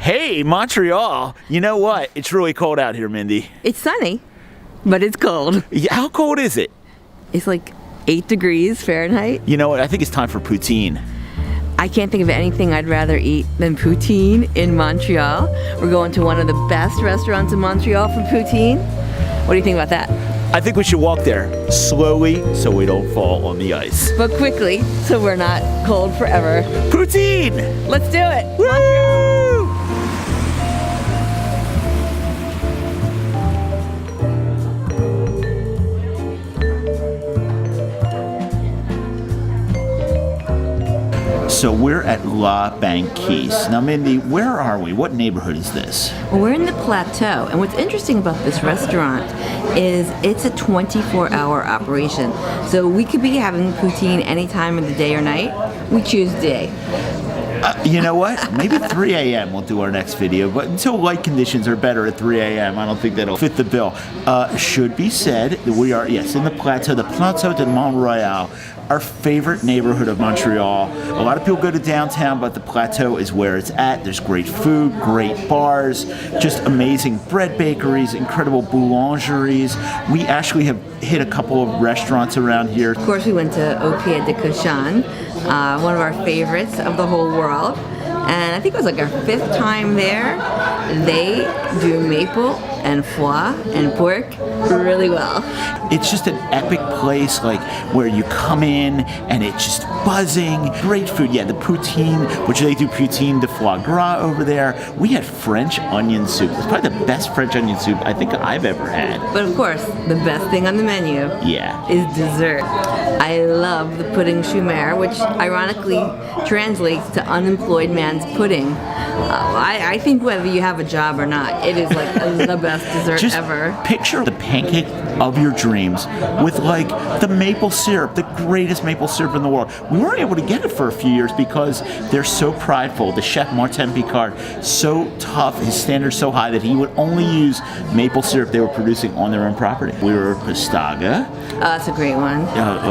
Hey, Montreal. You know what? It's really cold out here, Mindy. It's sunny, but it's cold. Yeah, how cold is it? It's like 8 degrees Fahrenheit. You know what? I think it's time for poutine. I can't think of anything I'd rather eat than poutine in Montreal. We're going to one of the best restaurants in Montreal for poutine. What do you think about that? I think we should walk there slowly so we don't fall on the ice. But quickly, so we're not cold forever. Poutine! Let's do it! Woo! Montreal! So we're at La Banquise. Now, Mindy, where are we? What neighborhood is this? Well, we're in the Plateau, and what's interesting about this restaurant is it's a 24-hour operation. So we could be having poutine any time of the day or night. We choose day. You know what? Maybe 3 a.m. we'll do our next video, but until light conditions are better at 3 a.m., I don't think that'll fit the bill. Should be said that we are, yes, in the Plateau de Mont Royal, our favorite neighborhood of Montreal. A lot of people go to downtown, but the Plateau is where it's at. There's great food, great bars, just amazing bread bakeries, incredible boulangeries. We actually have hit a couple of restaurants around here. Of course, we went to Au Pied de Cochon, one of our favorites of the whole world. And I think it was like our 5th time there. They do maple and foie and pork really well. It's just an epic place, like where you come in and it's just buzzing. Great food. Yeah, the poutine, which they do poutine de foie gras over there. We had French onion soup. It's probably the best French onion soup I think I've ever had. But of course, the best thing on the menu is dessert. I love the pudding Chomeur, which ironically translates to unemployed man's pudding. I think whether you have a job or not, it is like the best dessert just ever. Picture the pancake of your dreams with like the maple syrup, the greatest maple syrup in the world. We weren't able to get it for a few years because they're so prideful. The chef Martin Picard, so tough, his standards so high that he would only use maple syrup they were producing on their own property. We were at Pastaga. Oh, that's a great one.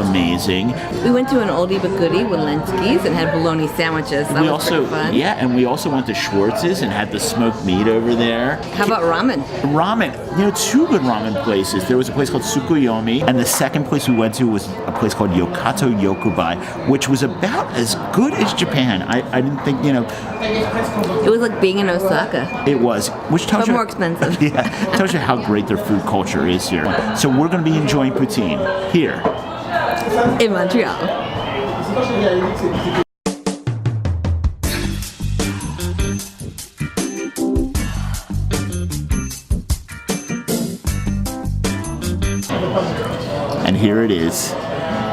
Amazing. We went to an oldie but goodie with Banquise and had bologna sandwiches. That was pretty fun. Yeah, and we also went to Schwartz's and had the smoked meat over there. How about ramen? Ramen. You know, 2 good ramen places. There was a place called Tsukuyomi, and the second place we went to was a place called Yokato Yokobai, which was about as good as Japan. I didn't think, you know. It was like being in Osaka. It was, which tells but more expensive. Yeah, tells you how great their food culture is here. So we're going to be enjoying poutine here in Montreal. And here it is,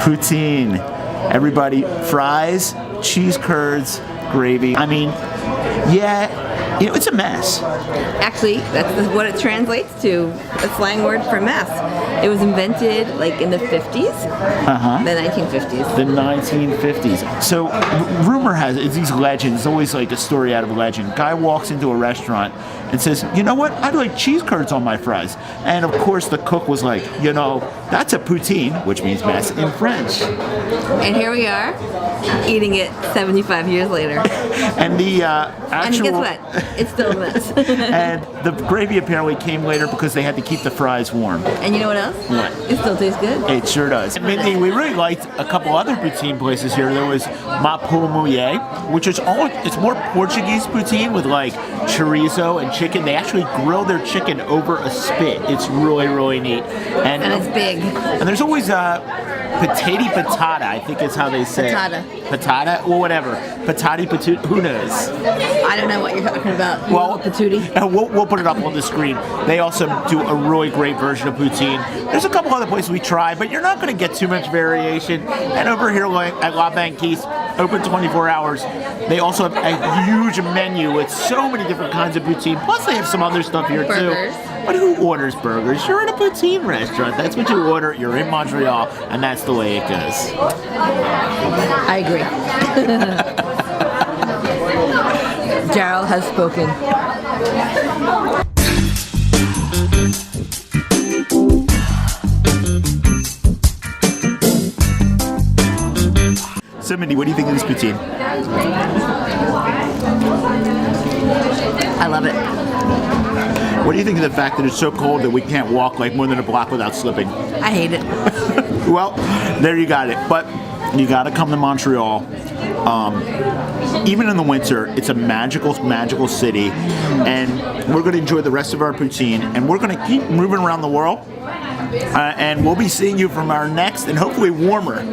poutine. Everybody, fries, cheese curds, gravy. I mean, yeah, you know, it's a mess. Actually, that's what it translates to, a slang word for mess. It was invented like in the 50s, the 1950s. The 1950s. So rumor has it, it's these legends, it's always like a story out of a legend. Guy walks into a restaurant and says, you know what, I'd like cheese curds on my fries. And of course the cook was like, you know, that's a poutine, which means mess in French. And here we are, eating it 75 years later. And the actual... And guess what? It's still a mess. And the gravy apparently came later because they had to keep the fries warm. And you know what else? What? It still tastes good. It sure does. Mindy, we really liked a couple other poutine places here. There was Poule Mouillée, which is it's more Portuguese poutine with like chorizo and chicken. They actually grill their chicken over a spit. It's really, really neat. And it's big. And there's always Patati Patata, I think is how they say Patata? Well, whatever. Patati Patata, who knows? I don't know what you're talking about. Well, patootie. We'll put it up on the screen. They also do a really great version of poutine. There's a couple other places we try, but you're not going to get too much variation. And over here at La Banquise, open 24 hours, they also have a huge menu with so many different kinds of poutine. Plus, they have some other stuff here, burgers. Too. But who orders burgers? You're in a poutine restaurant. That's what you order. You're in Montreal, and that's the way it goes. I agree. Gerald has spoken. So, Mindy, what do you think of this poutine? I love it. What do you think of the fact that it's so cold that we can't walk like more than a block without slipping? I hate it. Well, there you got it. But you got to come to Montreal. Even in the winter, it's a magical, magical city, and we're going to enjoy the rest of our poutine, and we're going to keep moving around the world, and we'll be seeing you from our next and hopefully warmer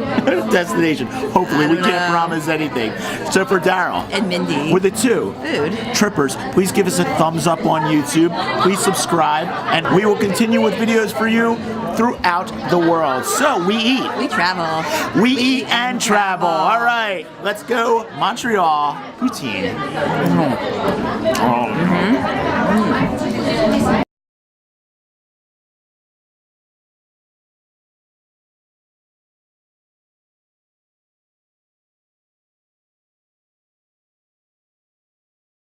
destination. Hopefully, we can't promise anything. So for Daryl and Mindy, with the two food trippers, please give us a thumbs up on YouTube. Please subscribe, and we will continue with videos for you throughout the world. So we eat, we travel, we eat and travel. All right, let's go Montreal poutine.